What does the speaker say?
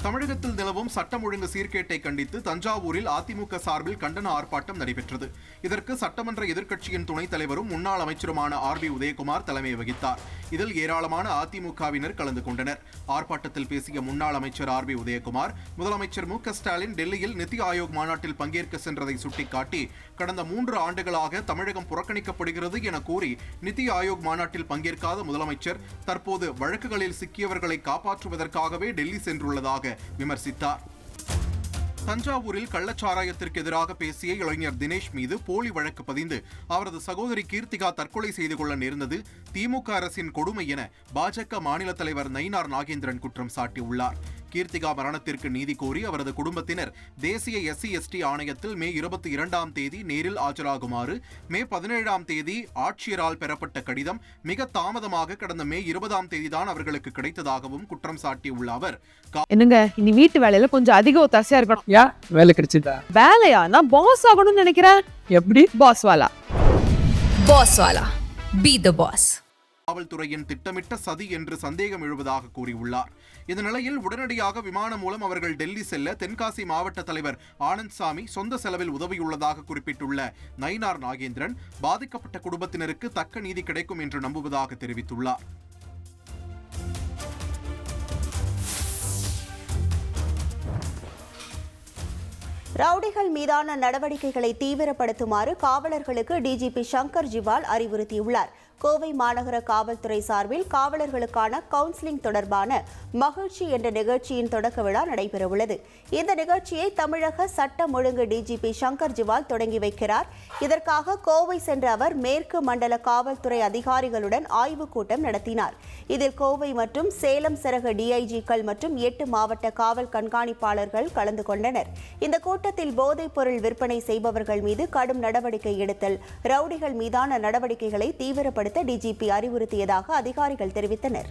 தமிழகத்தில் நிலவும் சட்டம் ஒழுங்கு சீர்கேட்டை கண்டித்து தஞ்சாவூரில் அதிமுக சார்பில் கண்டன ஆர்ப்பாட்டம் நடைபெற்றது. இதற்கு சட்டமன்ற எதிர்க்கட்சியின் துணைத் தலைவரும் முன்னாள் அமைச்சருமான RB உதயகுமார் தலைமை வகித்தார். இதில் ஏராளமான அதிமுகவினர் கலந்து கொண்டனர். ஆர்ப்பாட்டத்தில் பேசிய முன்னாள் அமைச்சர் RB உதயகுமார், முதலமைச்சர் மு.க. ஸ்டாலின் டெல்லியில் நிதி ஆயோக் மாநாட்டில் பங்கேற்க சென்றதை சுட்டிக்காட்டி, கடந்த 3 ஆண்டுகளாக தமிழகம் புறக்கணிக்கப்படுகிறது என கூறி நிதி ஆயோக் மாநாட்டில் பங்கேற்காத முதலமைச்சர் தற்போது வழக்குகளில் சிக்கியவர்களை காப்பாற்றுவதற்காகவே டெல்லி சென்றுள்ளதாக விமர்சித்தார். தஞ்சாவூரில் கள்ளச்சாராயத்திற்கு எதிராக பேசிய இளைஞர் தினேஷ் மீது போலி வழக்கு பதிந்து அவரது சகோதரி கீர்த்திகா தற்கொலை செய்து கொள்ள நேர்ந்தது திமுக அரசின் கொடுமை என பாஜக மாநில தலைவர் நயினார் நாகேந்திரன் குற்றம் சாட்டியுள்ளார். கீர்த்திகா மரணத்திற்கு நீதி கோரி அவரது குடும்பத்தினர் தேசிய SC/ST ஆணையத்தில் மே 22ஆம் தேதி நேரில் ஆஜராகுமாறு மே 17ஆம் தேதி ஆட்சியரால் பெறப்பட்ட கடிதம் மிக தாமதமாக கடந்த மே 20ஆம் தேதிதான் அவர்களுக்கு கிடைத்ததாகவும் குற்றம் சாட்டியுள்ள அவர், என்னங்க இனி வீட்டு வேலையில கொஞ்சம் அதிக ஒத்தாசையா இருக்கணும். வேலை கிடைச்சிட்டா? வேலையா? நான் பாஸ் ஆகணும்னு நினைக்கிறேன். எப்படி? பாஸ் வாலா. Be the pass. காவல்துறையின் திட்டமிட்ட சதி என்று சந்தேகம் எழுவதாக கூறியுள்ளார். இந்த நிலையில் உடனடியாக விமானம் மூலம் அவர்கள் டெல்லி செல்ல தென்காசி மாவட்ட தலைவர் ஆனந்த் சாமி சொந்த செலவில் உதவியுள்ளதாக குறிப்பிட்டுள்ள நயினார் நாகேந்திரன், பாதிக்கப்பட்ட குடும்பத்தினருக்கு தக்க நீதி கிடைக்கும் என்று நம்புவதாக தெரிவித்துள்ளார். ரவுடிகள் மீதான நடவடிக்கைகளை தீவிரப்படுத்துமாறு காவலர்களுக்கு DGP சங்கர் ஜிவால் அறிவுறுத்தியுள்ளார். கோவை மாநகர காவல்துறை சார்பில் காவலர்களுக்கான கவுன்சிலிங் தொடர்பான மகிழ்ச்சி என்ற நிகழ்ச்சியின் தொடக்க விழா நடைபெறவுள்ளது. இந்த நிகழ்ச்சியை தமிழக சட்டம் ஒழுங்கு DGP சங்கர் ஜிவால் தொடங்கி வைக்கிறார். இதற்காக கோவை சென்ற அவர் மேற்கு மண்டல காவல்துறை அதிகாரிகளுடன் ஆய்வுக் கூட்டம் நடத்தினார். இதில் கோவை மற்றும் சேலம் சரக DIG-க்கள் மற்றும் 8 மாவட்ட காவல் கண்காணிப்பாளர்கள் கலந்து கொண்டனர். இந்த கூட்டத்தில் போதைப் பொருள் விற்பனை செய்பவர்கள் மீது கடும் நடவடிக்கை எடுத்தல், ரவுடிகள் மீதான நடவடிக்கைகளை தீவிரப்படுத்த DGP அறிவுறுத்தியதாக அதிகாரிகள் தெரிவித்தனர்.